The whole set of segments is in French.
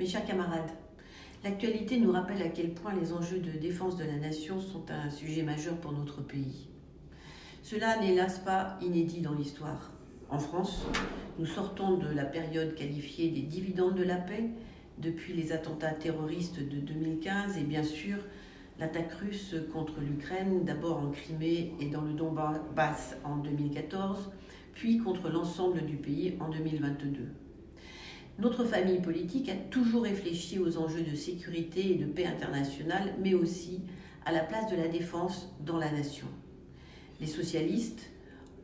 Mes chers camarades, l'actualité nous rappelle à quel point les enjeux de défense de la nation sont un sujet majeur pour notre pays. Cela n'est hélas pas inédit dans l'histoire. En France, nous sortons de la période qualifiée des dividendes de la paix, depuis les attentats terroristes de 2015 et bien sûr l'attaque russe contre l'Ukraine, d'abord en Crimée et dans le Donbass en 2014, puis contre l'ensemble du pays en 2022. Notre famille politique a toujours réfléchi aux enjeux de sécurité et de paix internationale, mais aussi à la place de la défense dans la nation. Les socialistes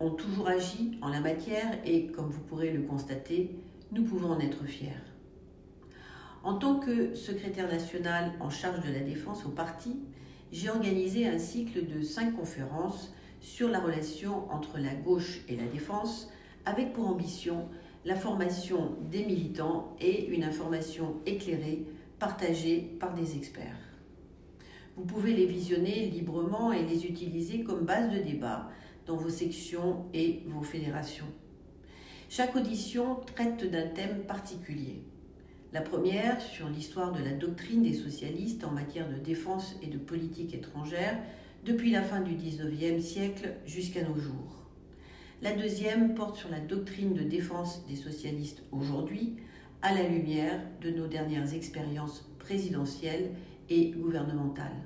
ont toujours agi en la matière et, comme vous pourrez le constater, nous pouvons en être fiers. En tant que secrétaire national en charge de la défense au parti, j'ai organisé un cycle de 5 conférences sur la relation entre la gauche et la défense, avec pour ambition la formation des militants et une information éclairée partagée par des experts. Vous pouvez les visionner librement et les utiliser comme base de débat dans vos sections et vos fédérations. Chaque audition traite d'un thème particulier. La première sur l'histoire de la doctrine des socialistes en matière de défense et de politique étrangère depuis la fin du XIXe siècle jusqu'à nos jours. La deuxième porte sur la doctrine de défense des socialistes aujourd'hui à la lumière de nos dernières expériences présidentielles et gouvernementales.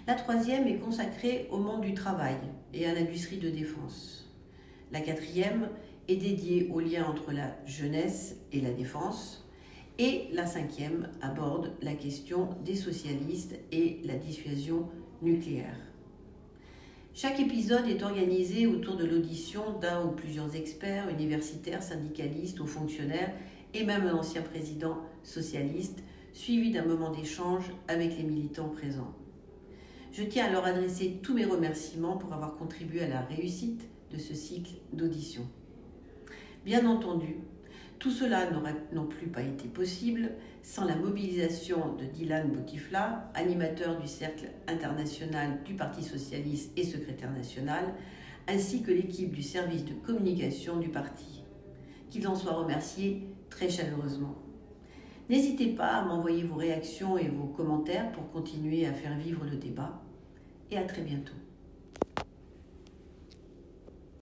La troisième est consacrée au monde du travail et à l'industrie de défense. La quatrième est dédiée au lien entre la jeunesse et la défense. Et la cinquième aborde la question des socialistes et la dissuasion nucléaire. Chaque épisode est organisé autour de l'audition d'un ou plusieurs experts, universitaires, syndicalistes ou fonctionnaires et même un ancien président socialiste, suivi d'un moment d'échange avec les militants présents. Je tiens à leur adresser tous mes remerciements pour avoir contribué à la réussite de ce cycle d'audition. Bien entendu, tout cela n'aurait non plus pas été possible sans la mobilisation de Dylan Boutifla, animateur du Cercle international du Parti socialiste et secrétaire national, ainsi que l'équipe du service de communication du parti. Qu'ils en soient remerciés très chaleureusement. N'hésitez pas à m'envoyer vos réactions et vos commentaires pour continuer à faire vivre le débat. Et à très bientôt.